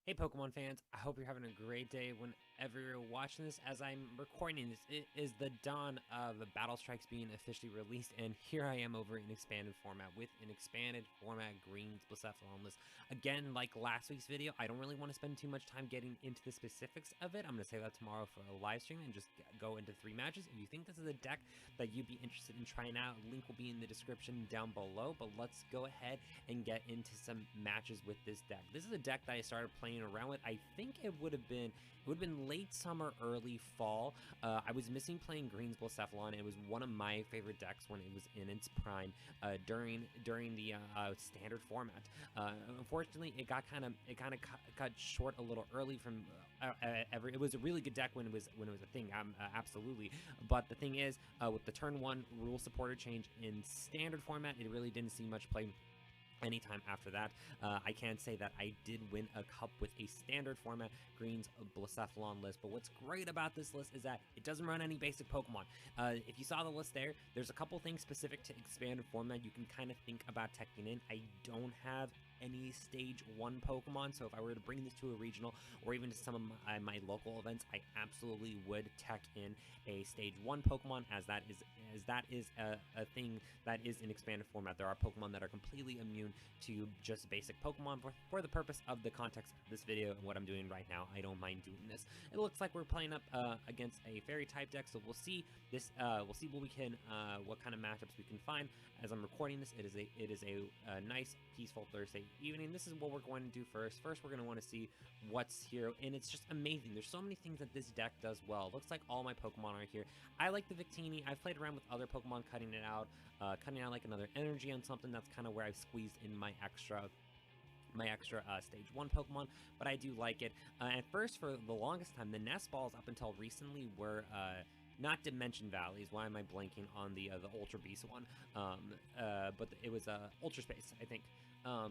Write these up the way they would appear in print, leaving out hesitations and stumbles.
Hey Pokemon fans, I hope you're having a great day whenever you're watching this. As I'm recording this, it is the dawn of Battle Strikes being officially released, and here I am over in expanded format with an expanded format Green's Blacephalon list. Again, like last week's video, I don't really want to spend too much time getting into the specifics of it. I'm going to save that tomorrow for a live stream and just go into 3 matches. If you think this is a deck that you'd be interested in trying out, link will be in the description down below, but let's go ahead and get into some matches with this deck. This is a deck that I started playing around with. I think it would have been late summer, early fall. I was missing playing Green's Blacephalon. It was one of my favorite decks when it was in its prime during the standard format. Unfortunately, it kind of cut short a little early from it was a really good deck when it was a thing, absolutely. But the thing is, with the turn 1 rule supporter change in standard format, it really didn't see much play anytime after that. I can say that I did win a cup with a standard format Green's Blacephalon list, but what's great about this list is that it doesn't run any basic Pokemon. If you saw the list there's a couple things specific to expanded format you can kind of think about teching in. I don't have any stage 1 Pokemon, so if I were to bring this to a regional or even to some of my local events, I absolutely would tech in a stage 1 Pokemon, as that is a thing that is in expanded format. There are Pokemon that are completely immune to just basic Pokemon. For the purpose of the context of this video and what I'm doing right now, I don't mind doing this. It looks like we're playing up against a fairy type deck, so we'll see this. We'll see what we can, what kind of matchups we can find. As I'm recording this, it is a nice, peaceful Thursday evening. This is what we're going to do first. First, we're going to want to see what's here, and it's just amazing. There's so many things that this deck does well. It looks like all my Pokemon are here. I like the Victini. I've played around with other Pokemon, cutting out like another energy on something. That's kind of where I've squeezed in my extra stage 1 Pokemon, but I do like it. At first, for the longest time, the nest balls up until recently were not Dimension Valleys. Why am I blanking on the Ultra Beast one? But it was Ultra Space, I think.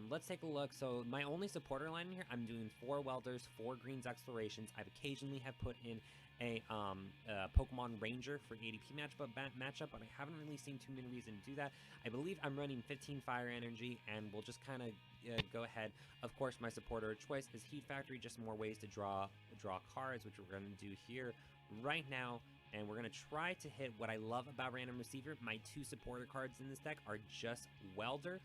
Let's take a look. So my only supporter line here, I'm doing 4 Welders, 4 Greens Explorations. I've occasionally have put in a Pokemon Ranger for ADP matchup, but I haven't really seen too many reasons to do that. I believe I'm running 15 Fire Energy, and we'll just kind of go ahead. Of course, my supporter choice is Heat Factory, just more ways to draw cards, which we're going to do here right now. And we're going to try to hit what I love about Random Receiver. My 2 supporter cards in this deck are just Welder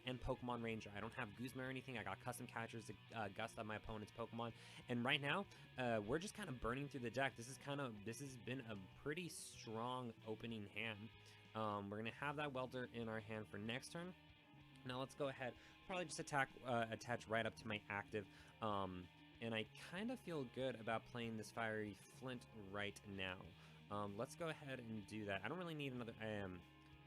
and Pokemon Ranger. I don't have Guzma or anything. I got custom catchers to gust up my opponent's Pokemon. And right now, we're just kind of burning through the deck. This has been a pretty strong opening hand. We're going to have that Welder in our hand for next turn. Now let's go ahead. Probably just attach right up to my active. And I kind of feel good about playing this Fiery Flint right now. Let's go ahead and do that. I don't really need another.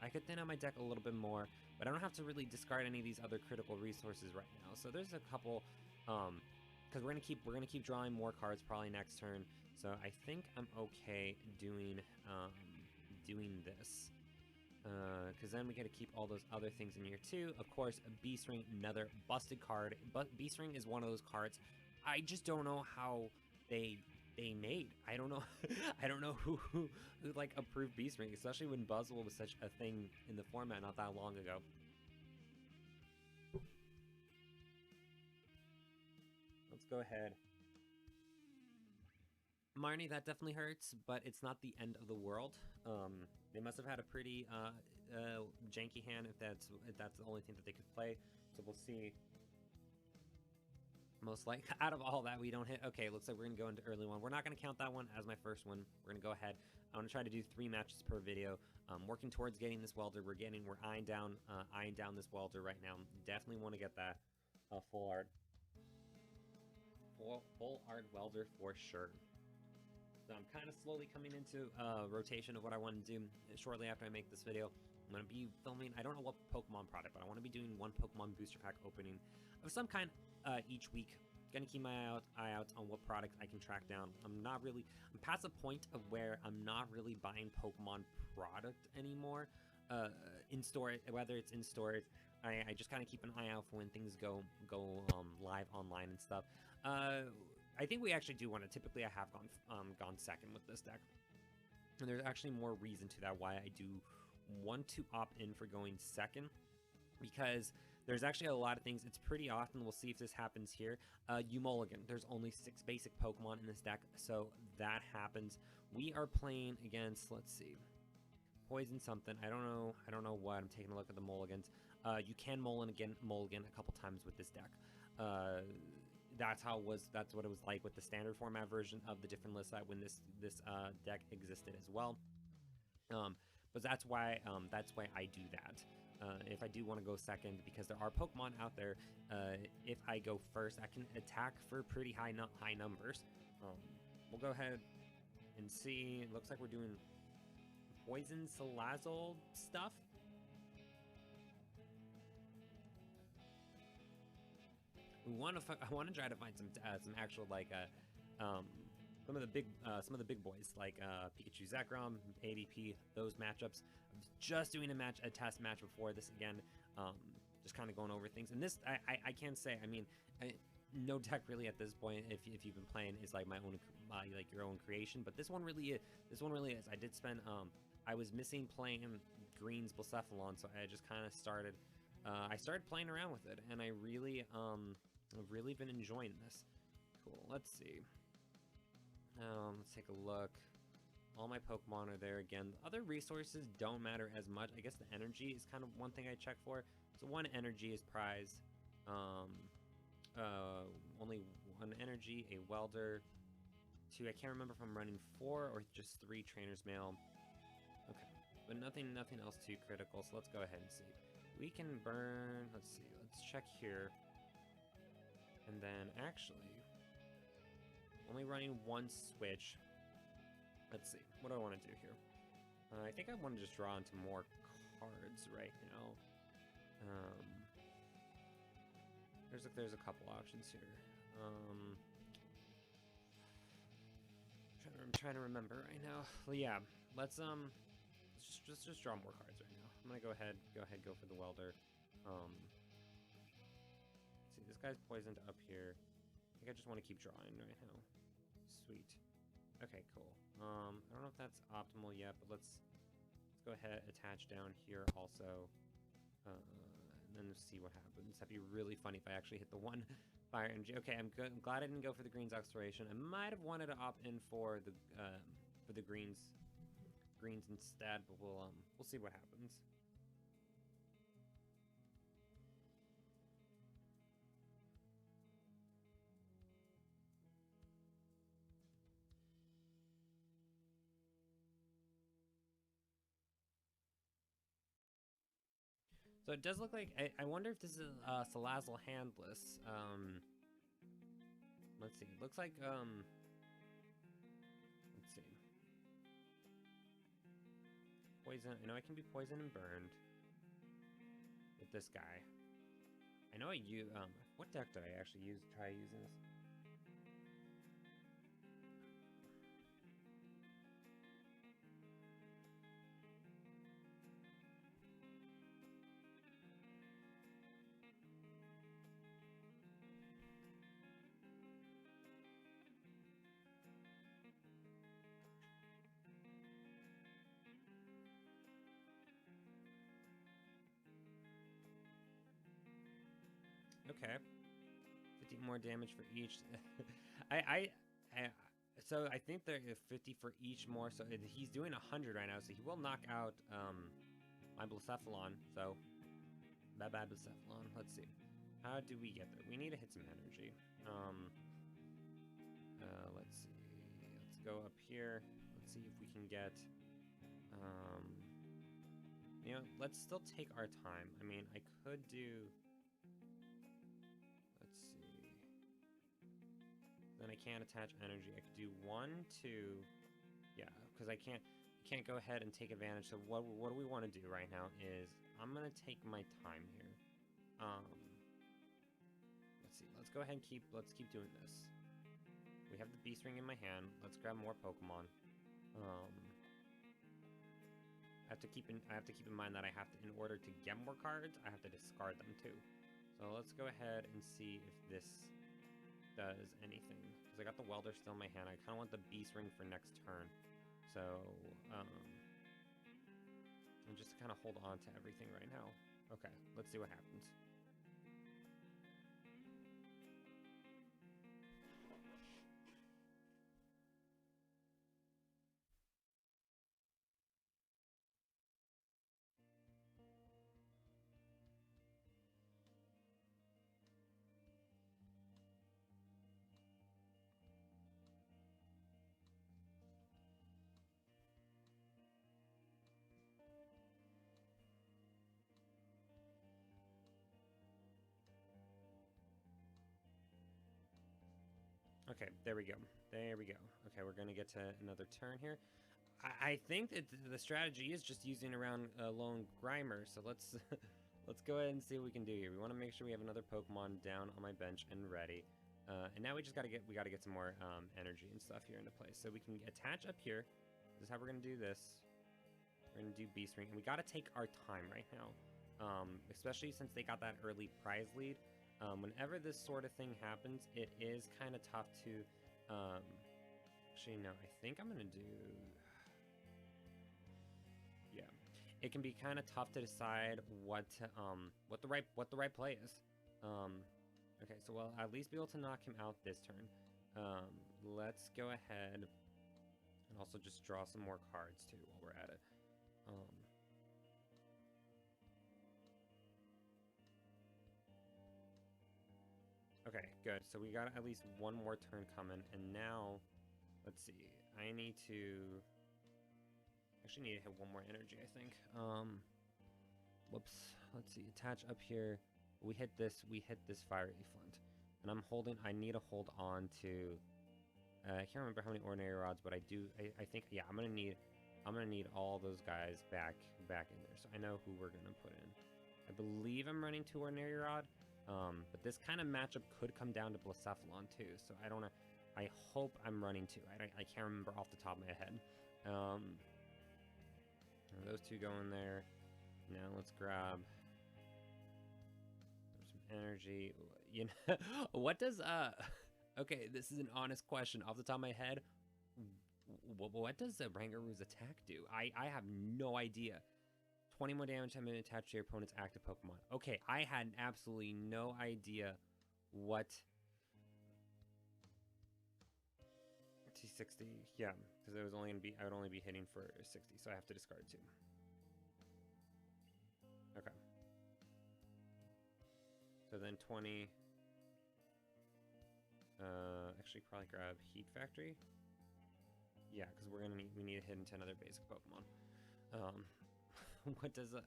I could thin out my deck a little bit more, but I don't have to really discard any of these other critical resources right now. So there's a couple, because we're gonna keep drawing more cards probably next turn. So I think I'm okay doing this. Because then we got to keep all those other things in here too. Of course, a Beast Ring, another busted card. But Beast Ring is one of those cards I just don't know how they made. I don't know. I don't know who like approved Beast Ring, especially when Buzzwole was such a thing in the format not that long ago. Let's go ahead. Marnie, that definitely hurts, but it's not the end of the world. They must have had a pretty janky hand if that's the only thing that they could play. So we'll see. Most like out of all that we don't hit. Okay, looks like we're gonna go into early one. We're not gonna count that one as my first one. We're gonna go ahead. I'm gonna try to do 3 matches per video. Working towards getting this Welder. We're eyeing down this Welder right now. Definitely want to get that full art Welder for sure. So I'm kind of slowly coming into rotation of what I want to do. Shortly after I make this video, I'm going to be filming, I don't know what Pokemon product, but I want to be doing 1 Pokemon booster pack opening of some kind each week. Going to keep my eye out on what product I can track down. I'm past the point of where I'm not really buying Pokemon product anymore. In store, whether it's in stores, I just kind of keep an eye out for when things go live online and stuff. I think we actually do want to. Typically, I have gone second with this deck, and there's actually more reason to that why I do want to opt in for going second, because There's actually a lot of things. It's pretty often. We'll see if this happens here. You mulligan. There's only 6 basic Pokemon in this deck, so that happens. We are playing against, let's see, poison something. I don't know what. I'm taking a look at the mulligans. You can mulligan a couple times with this deck. That's what it was like with the standard format version of the different lists when this deck existed as well. But that's why I do that. If I do want to go second, because there are Pokemon out there, if I go first, I can attack for pretty high numbers. We'll go ahead and see. It looks like we're doing Poison Salazzle stuff. I want to try to find some actual like some of the big boys like Pikachu, Zekrom, ADP, those matchups. I was just doing a test match before this again, just kind of going over things. And this I can say, I mean, no deck really at this point, if you've been playing, is like my own like your own creation. But this one really is. I did spend I was missing playing Green's Blacephalon, so I just kind of started. I started playing around with it, and I've really been enjoying this. Cool. Let's see. Let's take a look. All my Pokemon are there again. The other resources don't matter as much. I guess the energy is kind of one thing I check for. So 1 energy is prized. Only 1 energy, a welder. 2. I can't remember if I'm running 4 or just 3 Trainers Mail. Okay, but nothing else too critical. So let's go ahead and see. We can burn. Let's see. Let's check here. And then actually, only running 1 switch. Let's see. What do I want to do here? I think I want to just draw into more cards right now. There's a couple options here. I'm trying to remember right now. Well, yeah. Let's just draw more cards right now. I'm gonna go for the welder. Let's see, this guy's poisoned up here. I think I just want to keep drawing right now. Sweet. Okay, cool. I don't know if that's optimal yet, but let's go ahead, attach down here also, and then see what happens. That'd be really funny if I actually hit the 1 fire energy. Okay, I'm good. I'm glad I didn't go for the greens exploration. I might have wanted to opt in for the greens instead, but we'll see what happens. So it does look like, I wonder if this is Salazzle handless. Let's see. It looks like, let's see. Poison. I know I can be poisoned and burned with this guy. I know I use, what deck did I actually try using this? Okay, 50 more damage for each. So I think there is 50 for each more. So he's doing 100 right now. So he will knock out my Blacephalon. So bye bye Blacephalon. Let's see. How do we get there? We need to hit some energy. Let's see. Let's go up here. Let's see if we can get. You know, let's still take our time. I mean, I could do. Then I can't attach energy. I could do 1, 2, yeah, because I can't go ahead and take advantage. So what do we want to do right now is I'm gonna take my time here. Let's see. Let's go ahead and keep doing this. We have the Beast Ring in my hand. Let's grab more Pokemon. I have to keep in mind that I have to, in order to get more cards, I have to discard them too. So let's go ahead and see if this does anything, because I got the welder still in my hand. I kind of want the Beast Ring for next turn, so I'm just kind of hold on to everything right now. Okay, let's see what happens. Okay, there we go. There we go. Okay, we're gonna get to another turn here. I think that the strategy is just using around Lone Grimer. So let's let's go ahead and see what we can do here. We want to make sure we have another Pokemon down on my bench and ready. And now we just gotta get some more energy and stuff here into place. So we can attach up here. This is how we're gonna do this. We're gonna do Beast Ring, and we gotta take our time right now, especially since they got that early prize lead. Whenever this sort of thing happens, it is kind of tough to. Actually, no, I think I'm gonna do. Yeah, it can be kind of tough to decide what the right play is. Okay, so we'll at least be able to knock him out this turn. Let's go ahead and also just draw some more cards too while we're at it. Okay, good. So we got at least one more turn coming, and now, let's see. I need to actually need to hit one more energy, I think. Whoops. Let's see. Attach up here. We hit this Fiery Flint, and I need to hold on to. I can't remember how many Ordinary Rods, but I think yeah, I'm gonna need all those guys back in there, so I know who we're gonna put in. I believe I'm running 2 Ordinary Rod, but this kind of matchup could come down to Blacephalon too, so I don't know. I hope I'm running 2. I can't remember off the top of my head. Those 2 go in there. Now let's grab some energy. You know, what does okay, this is an honest question off the top of my head. What does the Rangaru's attack do? I have no idea. 20 more damage time attached to your opponent's active Pokemon. Okay, I had absolutely no idea what T60. Yeah, because I would only be hitting for 60, so I have to discard 2. Okay. So then 20. Actually, probably grab Heat Factory. Yeah, because we need to hit into another basic Pokemon. What does a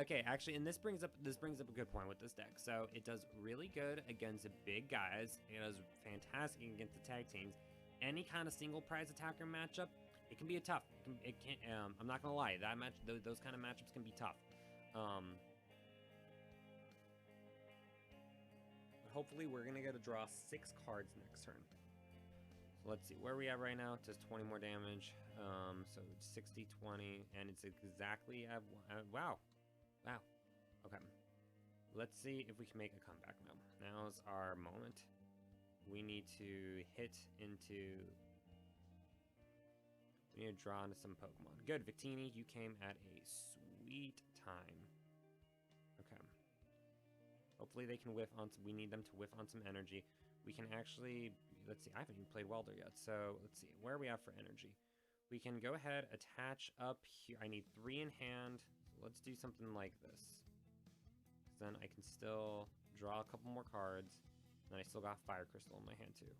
okay, actually, and this brings up a good point with this deck. So it does really good against the big guys. It does fantastic against the tag teams. Any kind of single prize attacker matchup, it can be tough. It can I'm not gonna lie, those kind of matchups can be tough. Hopefully we're gonna get to draw 6 cards next turn. So let's see where we at right now. It does 20 more damage. So it's 60, 20, and it's exactly at wow. Okay, let's see if we can make a comeback now. Now's our moment. We need to draw into some Pokemon. Good, Victini, you came at a sweet time. Okay. Hopefully they can whiff on some, we need them to whiff on some energy. We can actually, let's see, I haven't even played Welder yet, so let's see, where are we at for energy? We can go ahead, attach up here. I need 3 in hand, so let's do something like this. Then I can still draw a couple more cards, and I still got Fire Crystal in my hand too.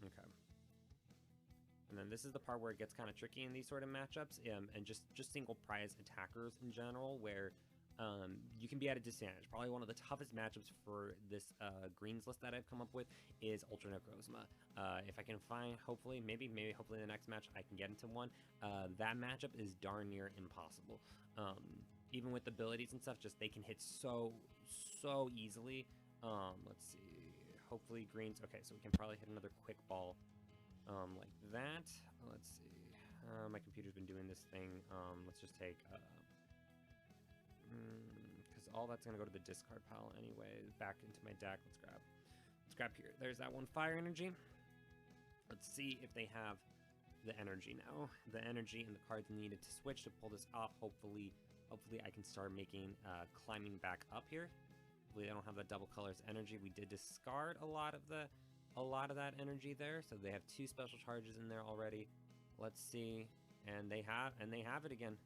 Okay. And then this is the part where it gets kind of tricky in these sort of matchups, and just single prize attackers in general, where you can be at a disadvantage. Probably one of the toughest matchups for this greens list that I've come up with is Ultra Necrozma. If I can find, hopefully the next match I can get into one. That matchup is darn near impossible. Even with abilities and stuff, just they can hit so easily. Let's see. Hopefully greens. Okay, so we can probably hit another quick ball like that. Let's see. My computer's been doing this thing. Let's just take. Because all that's gonna go to the discard pile anyway. Back into my deck. Let's grab here. There's that one Fire Energy. Let's see if they have the energy now. The energy and the cards needed to switch to pull this off. Hopefully I can start making climbing back up here. Hopefully I don't have that double colors energy. We did discard a lot of that energy there, so they have 2 special charges in there already. Let's see, and they have it again.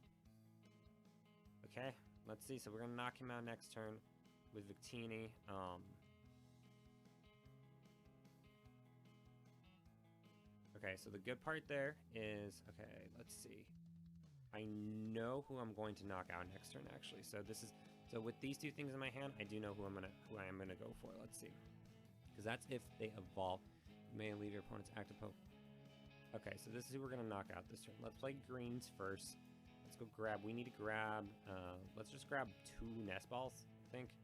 Okay. Let's see, so we're gonna knock him out next turn with Victini. Okay, so the good part there is, okay, let's see. I know who I'm going to knock out next turn, actually. So with these 2 things in my hand, I do know who I am gonna go for. Let's see. because that's if they evolve. You may leave your opponent's active Poke. Okay, so this is who we're gonna knock out this turn. Let's play greens first. Let's go grab. We need to grab. Let's just grab 2 nest balls. I think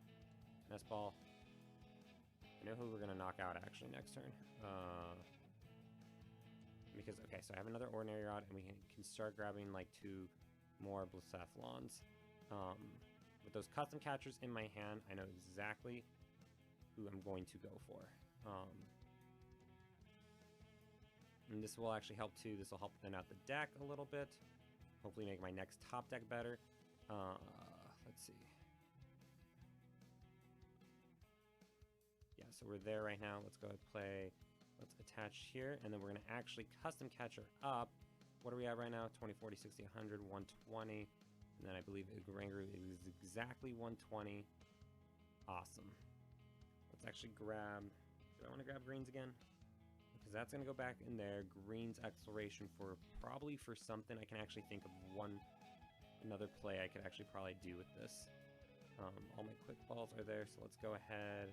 nest ball. I know who we're gonna knock out actually next turn. Because okay, so I have another Ordinary Rod, and we can start grabbing like 2 more Blacephalons. With those custom catchers in my hand, I know exactly who I'm going to go for. And this will actually help too. This will help thin out the deck a little bit. Hopefully make my next top deck better. Let's see. Yeah, so we're there right now. Let's go ahead and play. Let's attach here, and then we're going to actually custom catcher up. What are we at right now? 20, 40, 60, 100, 120. And then I believe Rangaroo is exactly 120. Awesome. Let's actually grab... Do I want to grab greens again? Because that's going to go back in there. Greens exploration for probably for something. I can actually think of another play I could actually probably do with this. All my quick balls are there, so let's go ahead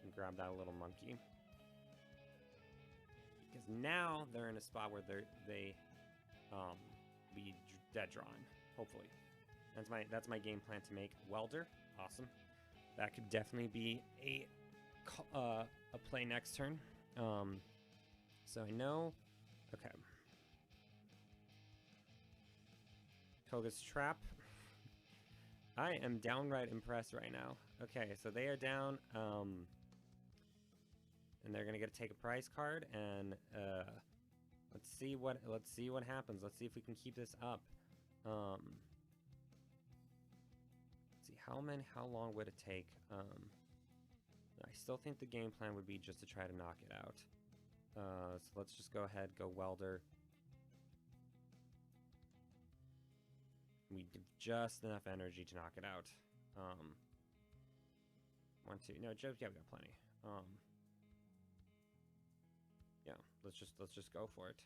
and grab that little monkey. Because now they're in a spot where they be dead drawn. Hopefully, that's my game plan to make Welder. Awesome. That could definitely be a play next turn. So I know. Okay. Koga's Trap. I am downright impressed right now. Okay, so they are down. And they're gonna get to take a prize card, and let's see what happens. Let's see if we can keep this up. Let's see how long would it take? I still think the game plan would be just to try to knock it out. So let's just go ahead, go Welder. We have just enough energy to knock it out. 1, 2. No, yeah, we got plenty. Yeah, let's just go for it.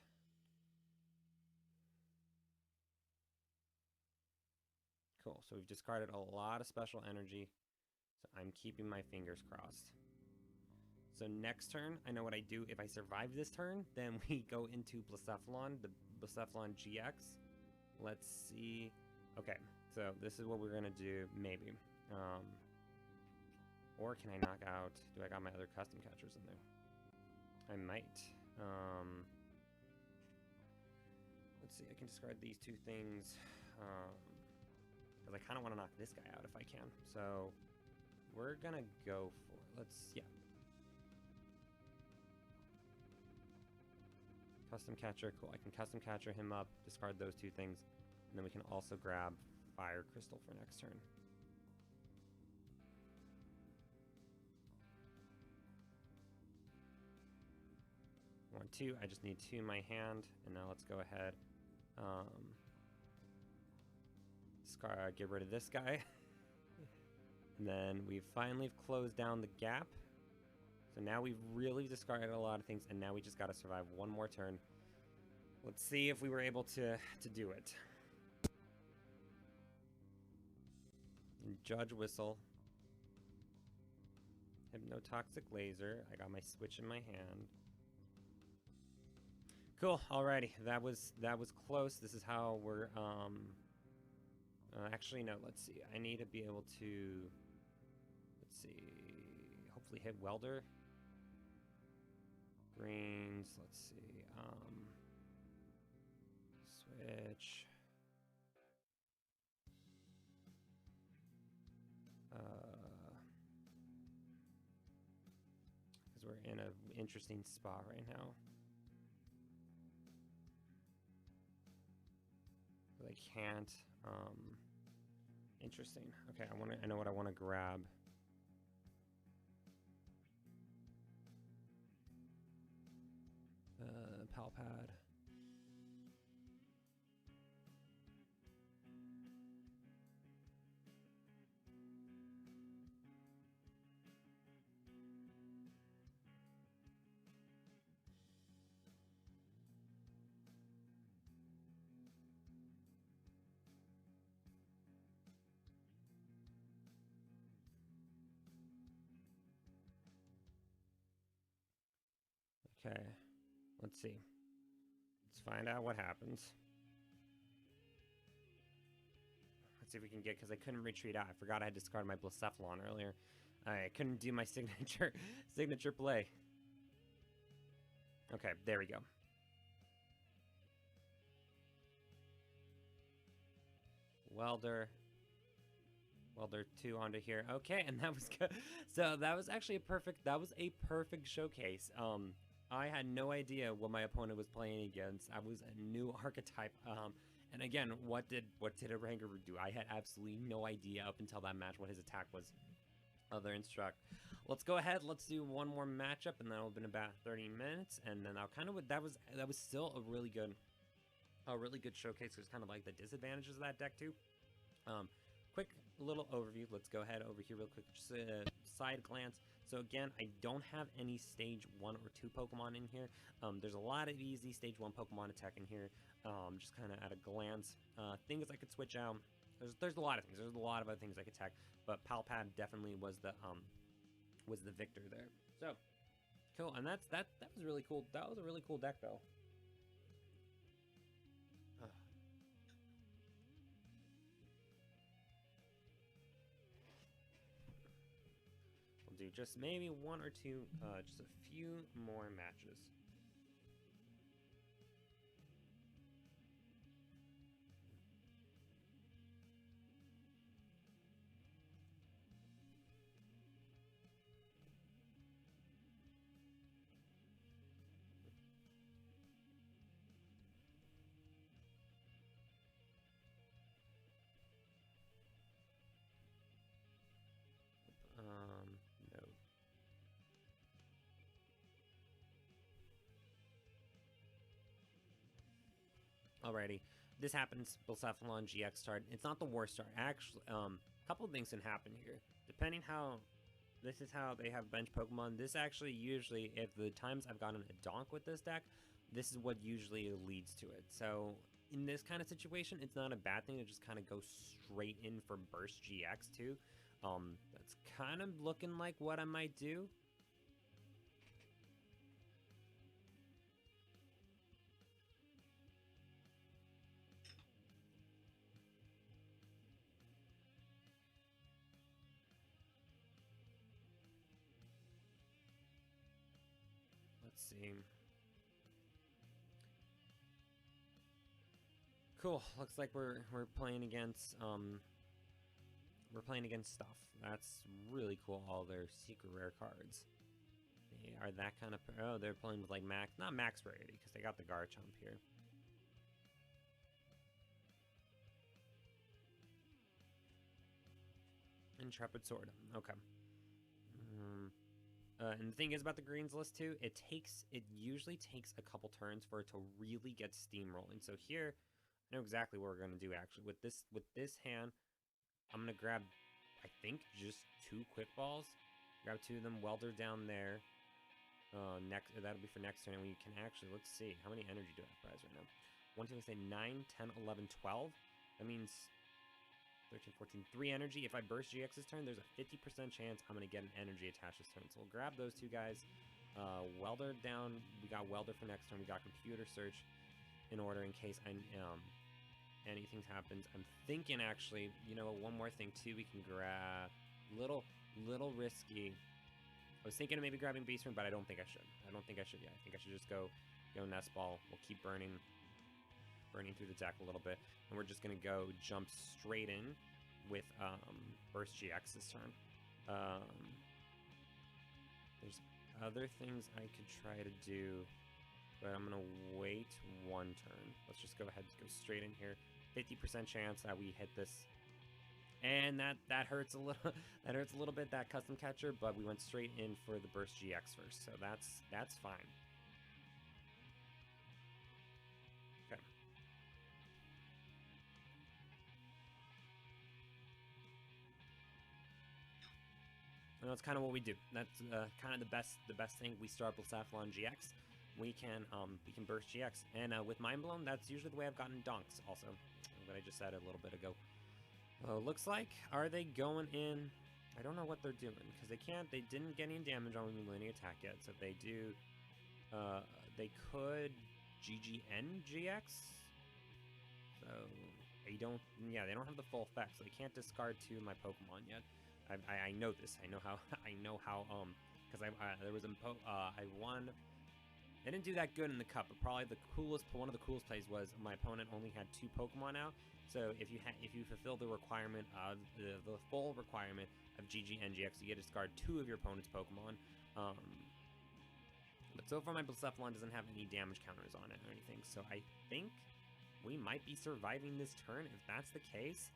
Cool. So we've discarded a lot of special energy. So I'm keeping my fingers crossed. So next turn, I know what I do. If I survive this turn, then we go into Blacephalon, the Blacephalon-GX. Let's see. Okay, so this is what we're gonna do, maybe. Or can I knock out? Do I got my other custom catchers in there? I might. Let's see. I can discard these 2 things. Because I kind of want to knock this guy out if I can. So we're gonna go for. Yeah. Custom catcher, cool. I can custom catcher him up, discard those 2 things, and then we can also grab Fire Crystal for next turn. One, 2. I just need 2 in my hand, and now let's go ahead. Get rid of this guy. And then we finally closed down the gap. So now we've really discarded a lot of things, and now we just got to survive one more turn. Let's see if we were able to do it. And Judge Whistle. Hypnotoxic Laser. I got my Switch in my hand. Cool. Alrighty. That was close. This is how we're actually, no, let's see. I need to be able to, let's see, hopefully hit Welder. Greens, let's see, Switch. Because we're in an interesting spot right now. I can't, interesting. Okay, I know what I want to grab. Pal Pad. Okay, let's see. Let's find out what happens. Let's see if we can get, because I couldn't retreat out. I forgot I had discarded my Blacephalon earlier. I couldn't do my signature play. Okay, there we go. Welder 2 onto here. Okay, and that was good. So that was actually a perfect showcase. I had no idea what my opponent was playing against. I was a new archetype. And again, what did a Ranger do? I had absolutely no idea up until that match what his attack was. Other instruct. Let's go ahead. Let's do one more matchup, and that'll been about 30 minutes. And then I'll kind of that was still a really good showcase. There's kind of like the disadvantages of that deck too. Quick little overview. Let's go ahead over here real quick. Just a side glance. So again, I don't have any stage 1 or 2 Pokemon in here. There's a lot of easy stage 1 Pokemon attack in here. Just kind of at a glance. Things I could switch out. There's a lot of things. There's a lot of other things I could attack, but Pal Pad definitely was the victor there. So cool, and that was really cool. That was a really cool deck though. We'll do just maybe 1 or 2, just a few more matches. No. Alrighty, this happens. Blacephalon-GX start. It's not the worst start. Actually, a couple of things can happen here. Depending how, this is how they have bench Pokemon. This actually usually, if the times I've gotten a donk with this deck, this is what usually leads to it. So in this kind of situation, it's not a bad thing to just kind of go straight in for Burst GX too. That's kind of looking like what I might do. Let's see. Cool. Looks like we're playing against stuff. That's really cool. All their secret rare cards. They are that kind of. Oh, they're playing with like max, not max rarity, because they got the Garchomp here. Intrepid Sword. Okay. And the thing is about the greens list too, it usually takes a couple turns for it to really get steamrolling. So here, I know exactly what we're gonna do actually. With this hand, I'm gonna grab, I think, just 2 quick balls. Grab 2 of them, Welder down there. That'll be for next turn, and we can actually, let's see, how many energy do I have prize right now? 1, 2, 3, 9, 10, 11, 12. That means 13, 14, 3 energy. If I burst GX's turn, there's a 50% chance I'm going to get an energy attached this turn. So we'll grab those 2 guys. Welder down. We got Welder for next turn. We got Computer Search in order in case anything happens. I'm thinking actually, you know, one more thing too. We can grab little risky. I was thinking of maybe grabbing Beast Ring, but I don't think I should. I don't think I should yet. I think I should just go Nest Ball. We'll keep burning through the deck a little bit, and we're just gonna go jump straight in with Burst GX this turn. There's other things I could try to do, but I'm gonna wait 1 turn. Let's just go ahead and go straight in here. 50% chance that we hit this, and that hurts a little. That hurts a little bit, that custom catcher, but we went straight in for the Burst GX first, so that's fine. Okay. And that's kind of what we do. That's kind of the best thing. We start Blacephalon-GX. We can burst GX, and with Mind Blown, that's usually the way I've gotten donks. Also, what I just said a little bit ago. Looks like, are they going in? I don't know what they're doing, because they didn't get any damage on the linear attack yet. So if they do, They could GGN-GX. So they don't have the full effect, so they can't discard 2 of my Pokemon yet. I know this. I know how. Because there was I won. I didn't do that good in the cup, but probably one of the coolest plays was my opponent only had 2 Pokemon out. So if you fulfill the requirement of the full requirement of GGN-GX, you get to discard 2 of your opponent's Pokemon. But so far my Blacephalon doesn't have any damage counters on it or anything, so I think we might be surviving this turn. If that's the case,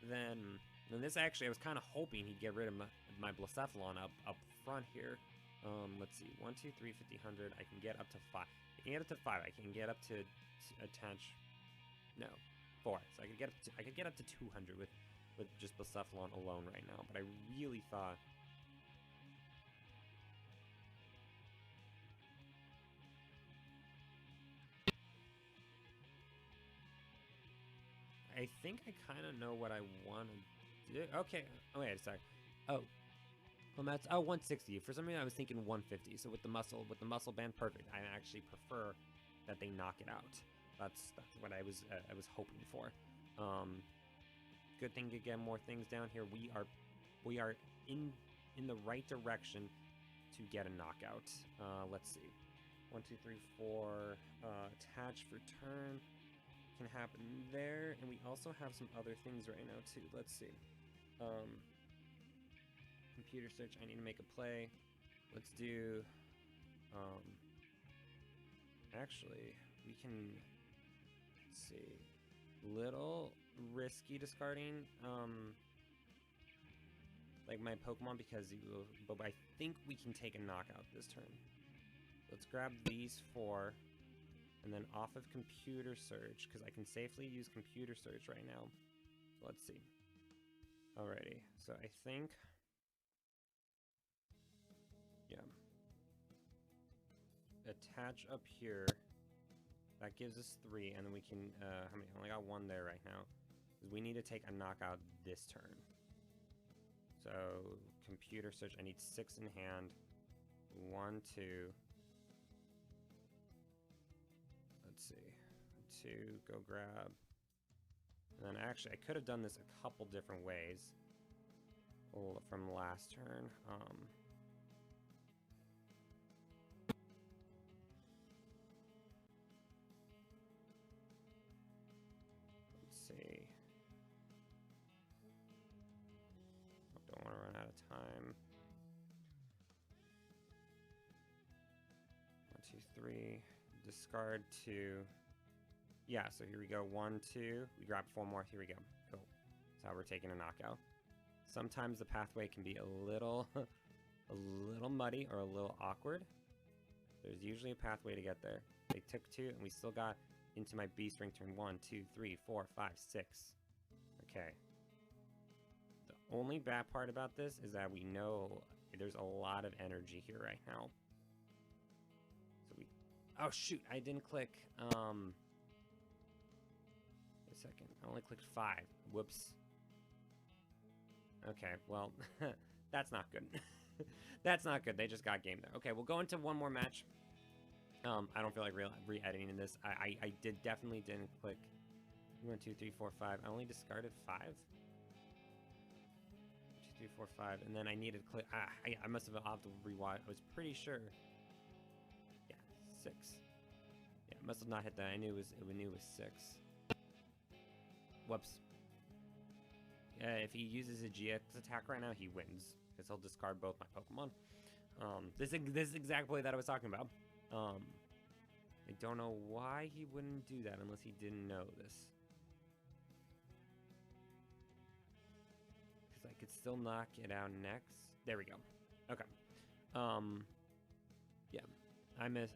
then this actually, I was kind of hoping he'd get rid of my Blacephalon up front here. Let's see, 1, 2, 3, 50, 100. I can get up to 5. I can get up to 5. I can get up to attach. No, 4. So I could get up to 200 with just Blacephalon alone right now. But I really thought. I think I kind of know what I want to do. Okay. Oh, wait, sorry. Oh. Well, that's 160. For some reason, I was thinking 150. So with the muscle band, perfect. I actually prefer that they knock it out. That's what I was hoping for. Good thing to get more things down here. We are in the right direction to get a knockout. Let's see. 1, 2, 3, 4. Attach for turn can happen there, and we also have some other things right now too. Let's see. Computer search. I need to make a play. Let's do. Actually, we can. Let's see. Little risky discarding. Like my Pokemon because but I think we can take a knockout this turn. Let's grab these 4. And then off of Computer Search, because I can safely use Computer Search right now. So let's see. Alrighty, so I think, yeah. Attach up here. That gives us 3, and then we can, how many? I only got 1 there right now. Because we need to take a knockout this turn. So, Computer Search, I need 6 in hand. 1, 2. Let's see. 2, go grab. And then actually, I could have done this a couple different ways from last turn. Let's see. Don't want to run out of time. 1, 2, 3. Discard 2. Yeah, so here we go. 1, 2. We grab 4 more. Here we go. Cool. That's how we're taking a knockout. Sometimes the pathway can be a little muddy or a little awkward. There's usually a pathway to get there. They took 2, and we still got into my Beast Ring turn 1, 2, 3, 4, 5, 6. Okay. The only bad part about this is that we know there's a lot of energy here right now. So we... Oh, shoot. I didn't click... Wait a second. I only clicked 5. Whoops. Okay, well, that's not good. That's not good. They just got game there. Okay, we'll go into one more match. I don't feel like re-editing this. I definitely didn't click 1, 2, 3, 4, 5. I only discarded 5. 2, 3, 4, 5. And then I needed to click. I must have opted to rewatch. I was pretty sure. Yeah, 6. Yeah, must have not hit that. I knew it was 6. Whoops. If he uses a GX attack right now, he wins. Because he'll discard both my Pokemon. This is exact play that I was talking about. I don't know why he wouldn't do that unless he didn't know this. Because I could still knock it out next. There we go. Okay. Yeah. I made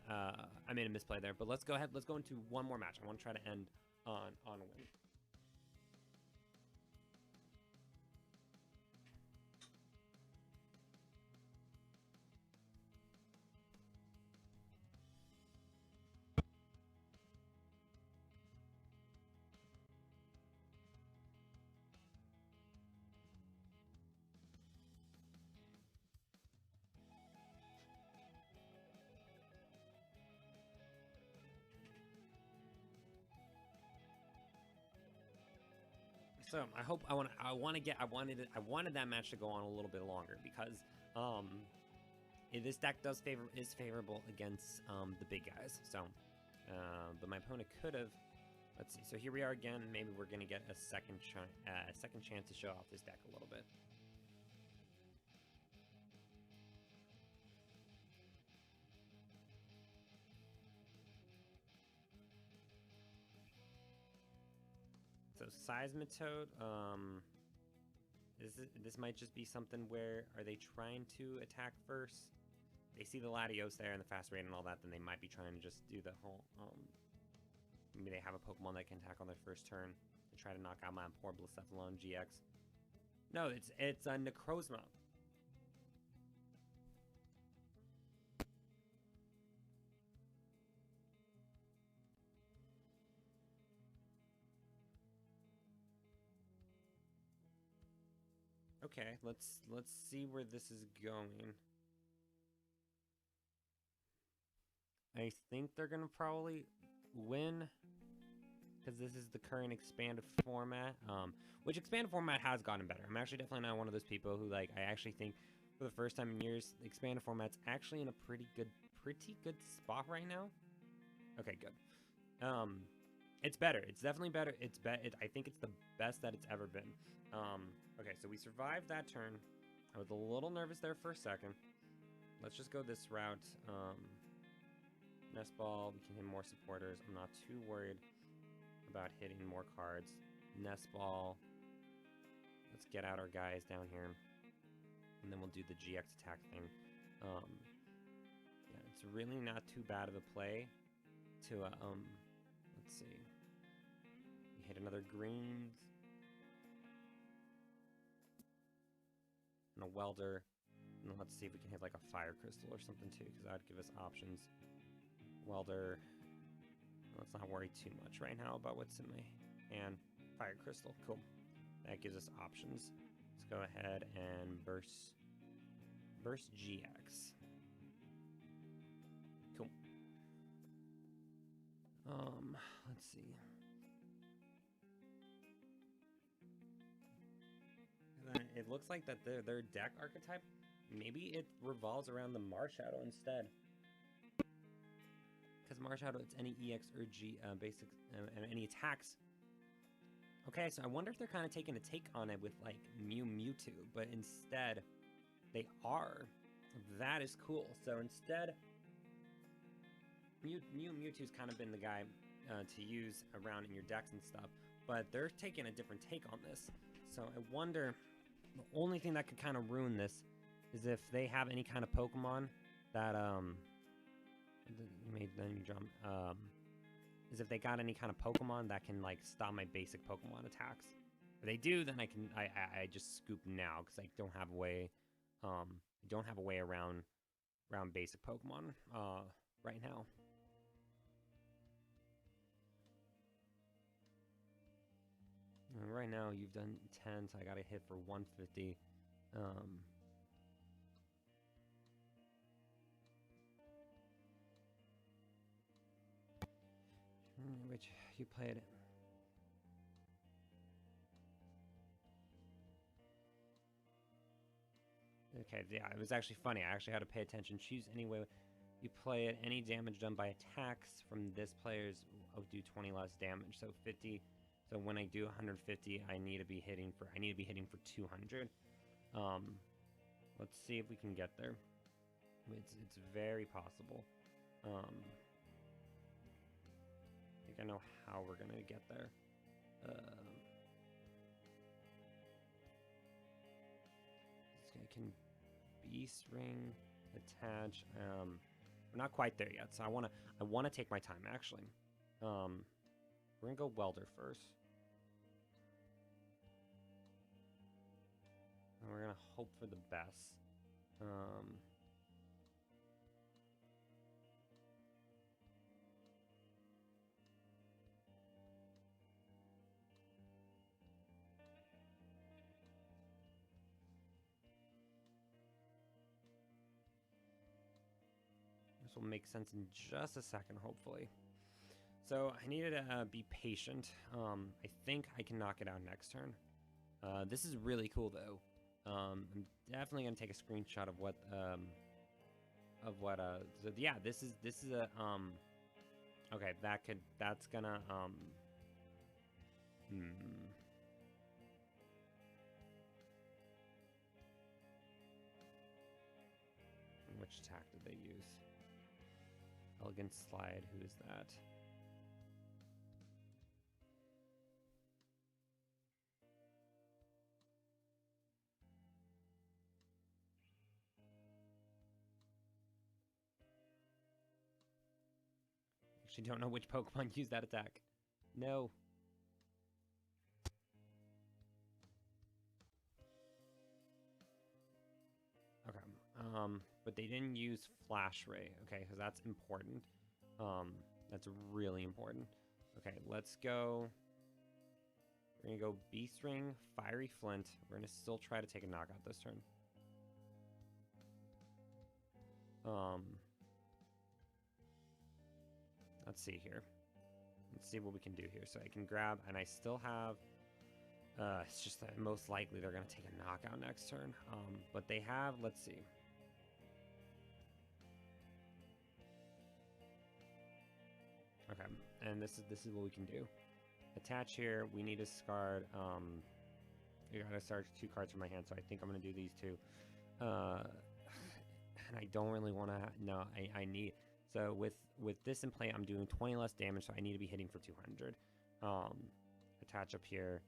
a misplay there. But let's go ahead. Let's go into one more match. I want to try to end on a win. So I wanted that match to go on a little bit longer because this deck is favorable against the big guys. So, but my opponent could have. Let's see. So here we are again. Maybe we're gonna get a second chance to show off this deck a little bit. So Seismitoad, this might just be something where, are they trying to attack first? They see the Latios there and the fast rate and all that, then they might be trying to just do the whole, maybe they have a Pokemon that can attack on their first turn and try to knock out my poor Blacephalon-GX. No, it's a Necrozma. Okay, let's see where this is going. I think they're gonna probably win because this is the current expanded format, which expanded format has gotten better. I'm actually definitely not one of those people who, like, I actually think for the first time in years, the expanded format's actually in a pretty good spot right now. Okay, good. It's better. It's definitely better. I think it's the best that it's ever been. Okay, so we survived that turn. I was a little nervous there for a second. Let's just go this route. Nest Ball, we can hit more supporters. I'm not too worried about hitting more cards. Nest Ball. Let's get out our guys down here. And then we'll do the GX attack thing. Yeah, it's really not too bad of a play to, let's see. We hit another greens. And a Welder. And let's see if we can hit like a Fire Crystal or something too, because that would give us options. Welder. Let's not worry too much right now about what's in my hand. Fire Crystal, cool. That gives us options. Let's go ahead and burst GX. Cool. Let's see. It looks like that their deck archetype, maybe it revolves around the Marshadow instead. Because Marshadow, it's any EX or G basic and any attacks. Okay, so I wonder if they're kind of taking a take on it with like Mewtwo, but instead they are. That is cool. So instead, Mewtwo's kind of been the guy to use around in your decks and stuff, but they're taking a different take on this. So I wonder, the only thing that could kind of ruin this is if they have any kind of Pokemon that is if they got any kind of Pokemon that can like stop my basic Pokemon attacks. If they do, then I just scoop now because I don't have a way around basic Pokemon right now. And right now you've done 10, so I gotta hit for 150. Which you played it. Okay, yeah, it was actually funny. I actually had to pay attention. Choose anyway you play it. Any damage done by attacks from this player's will do 20 less damage. So 50. So when I do 150, I need to be hitting for 200. Let's see if we can get there. It's very possible. I think I know how we're gonna get there. This guy can Beast Ring attach. We're not quite there yet, so I wanna take my time actually. We're gonna go Welder first. And we're gonna hope for the best. This will make sense in just a second, hopefully. So I needed to be patient. I think I can knock it out next turn. This is really cool though. I'm definitely gonna take a screenshot of what so yeah, this is a okay, that's gonna which attack did they use? Elegant Slide, who is that? Actually don't know which Pokemon used that attack. No. Okay. But they didn't use Flash Ray, okay, because that's important. That's really important. Okay, let's go. We're gonna go Beast Ring, Fiery Flint. We're gonna still try to take a knockout this turn. Let's see here. Let's see what we can do here. So I can grab, and I still have. It's just that most likely they're gonna take a knockout next turn. But they have. Let's see. Okay, and this is what we can do. Attach here. We need to discard. You gotta start 2 cards from my hand, so I think I'm gonna do these 2. And I don't really want to. No, I need. So with this in play, I'm doing 20 less damage, so I need to be hitting for 200. Attach up here,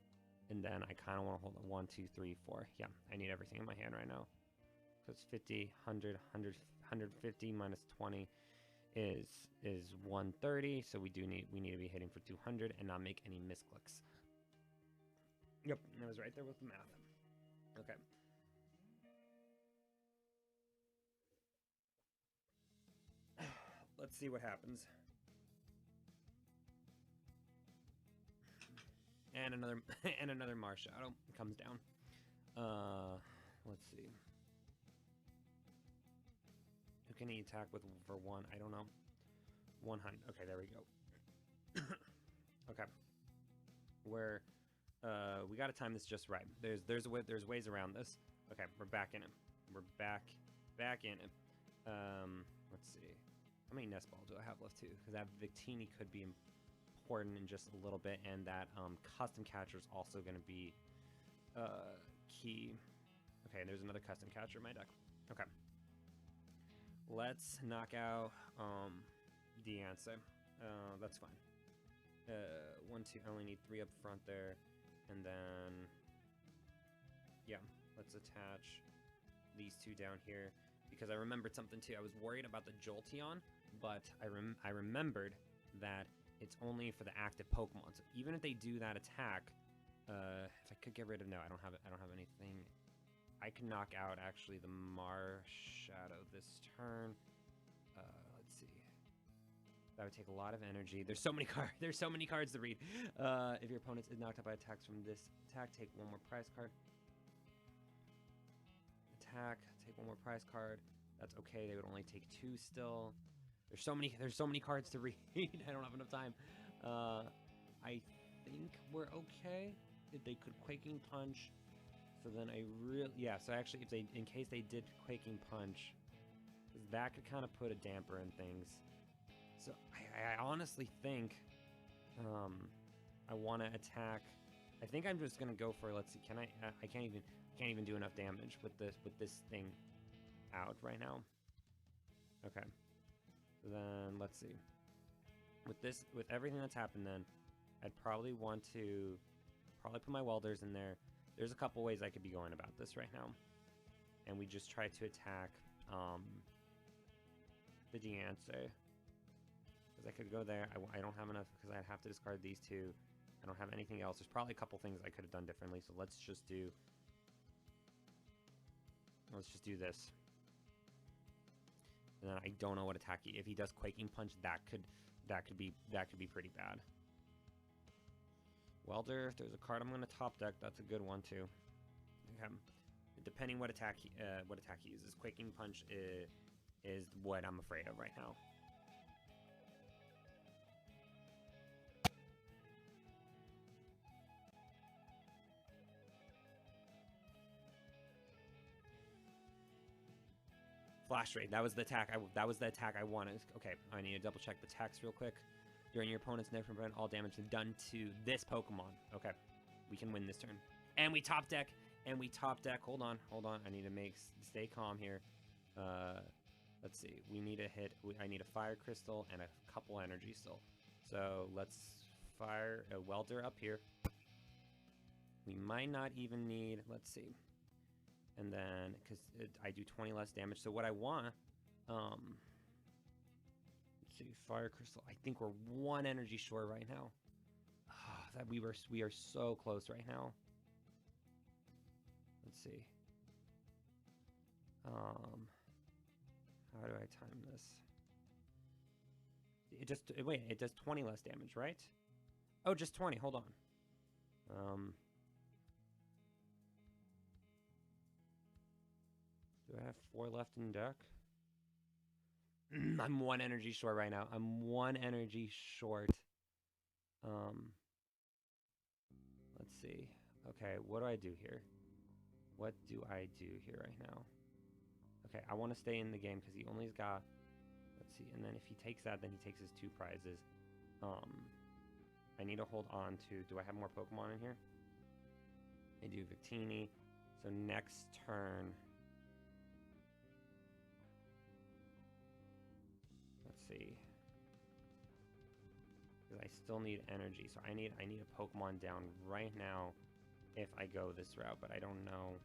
and then I kind of want to hold it 1, 2, 3, 4. Yeah, I need everything in my hand right now. Because 50, 100, 150 minus 20 is 130. So we need to be hitting for 200 and not make any misclicks. Yep, I was right there with the math. Okay. Let's see what happens. And another Marshadow comes down. Let's see. Who can he attack with for 1? I don't know. 100. Okay, there we go. Okay. We got to time this just right. There's ways around this. Okay, we're back in it. We're back in it. Let's see. How many Nest Balls do I have left too? Because that Victini could be important in just a little bit, and that custom catcher is also going to be key. Okay, there's another custom catcher in my deck. Okay. Let's knock out Deance. That's fine. 1, 2. I only need 3 up front there, and then yeah, let's attach these 2 down here because I remembered something too. I was worried about the Jolteon, but I remembered that it's only for the active Pokemon. So even if they do that attack, if I could get rid of I don't have anything. I can knock out actually the Marshadow this turn. Let's see. That would take a lot of energy. There's so many cards. There's so many cards to read. If your opponent is knocked out by attacks from this attack, take 1 more prize card. Attack, take 1 more prize card. That's okay. They would only take 2 still. There's so many cards to read. I don't have enough time. I think we're okay. If they could Quaking Punch. So then so actually in case they did Quaking Punch, that could kind of put a damper in things. So I honestly think I want to attack. I think I'm just gonna go for, let's see, I can't even do enough damage with this thing out right now. Okay. Then let's see. With everything that's happened, then I'd probably want to put my welders in there. There's a couple ways I could be going about this right now, and we just try to attack the Deance. Because I could go there. I don't have enough because I'd have to discard these 2. I don't have anything else. There's probably a couple things I could have done differently. So let's just do this. And then I don't know what attack if he does Quaking Punch, that could be pretty bad. Welder, if there's a card I'm going to top deck, that's a good one too. Okay. Depending what attack he uses, Quaking Punch is what I'm afraid of right now. Flash raid. That was the attack. I wanted. Okay, I need to double check the text real quick. During your opponent's next prevent all damage done to this Pokemon. Okay, we can win this turn. And we top deck. Hold on. I need to stay calm here. Let's see. We need a hit. I need a Fire Crystal and a couple energy still. So let's fire a Welder up here. We might not even need. Let's see. And then, because I do 20 less damage. So what I want, let's see, Fire Crystal. I think we're 1 energy short right now. We are so close right now. Let's see. How do I time this? It does 20 less damage, right? Oh, just 20. Hold on. Do I have 4 left in deck? I'm 1 energy short right now. I'm 1 energy short. Let's see. Okay, what do I do here? What do I do here right now? Okay, I want to stay in the game because he only's got... Let's see, and then if he takes that, then he takes his 2 prizes. I need to hold on to... Do I have more Pokemon in here? I do Victini. So next turn... Let's see. Because I still need energy, so I need a Pokemon down right now if I go this route, but I don't know.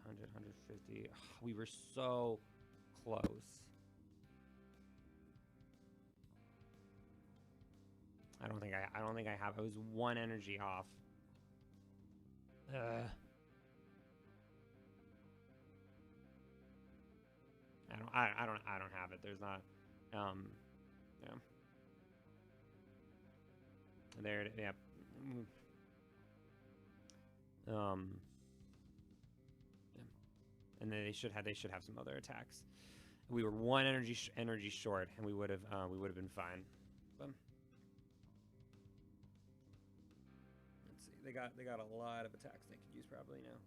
$100, 150. We were so close. I don't think I have. I was 1 energy off. I don't have it. There's not. Yeah. There. Yeah. Yeah. And then they should have some other attacks. We were 1 energy short, and we would have been fine. But let's see. They got a lot of attacks they could use probably now.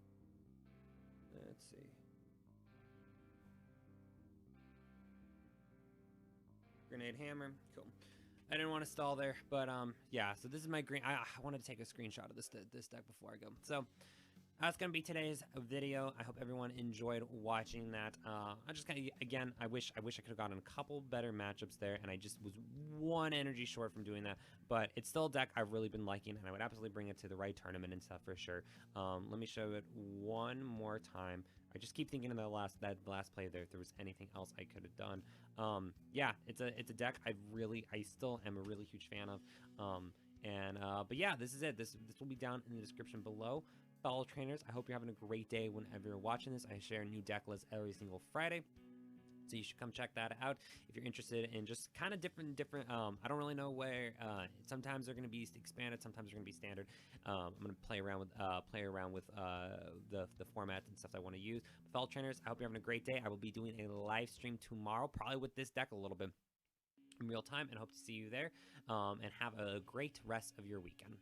Let's see. Grenade hammer, cool. I didn't want to stall there, but yeah. So this is my green. I wanted to take a screenshot of this deck before I go. So that's gonna be today's video. I hope everyone enjoyed watching that. I just kind of, again, I wish I could have gotten a couple better matchups there, and I just was 1 energy short from doing that. But it's still a deck I've really been liking, and I would absolutely bring it to the right tournament and stuff for sure. Let me show it one more time. I just keep thinking of that last play there. If there was anything else I could have done, yeah, it's a deck I still am a really huge fan of. But yeah, this is it. This will be down in the description below. Fellow trainers, I hope you're having a great day whenever you're watching this. I share a new deck list every single Friday, so you should come check that out if you're interested in just kind of different. I don't really know where. Sometimes they're going to be expanded, sometimes they're going to be standard. I'm going to play around with the format and stuff I want to use. Fellow trainers, I hope you're having a great day. I will be doing a live stream tomorrow, probably with this deck a little bit in real time, and hope to see you there. And have a great rest of your weekend.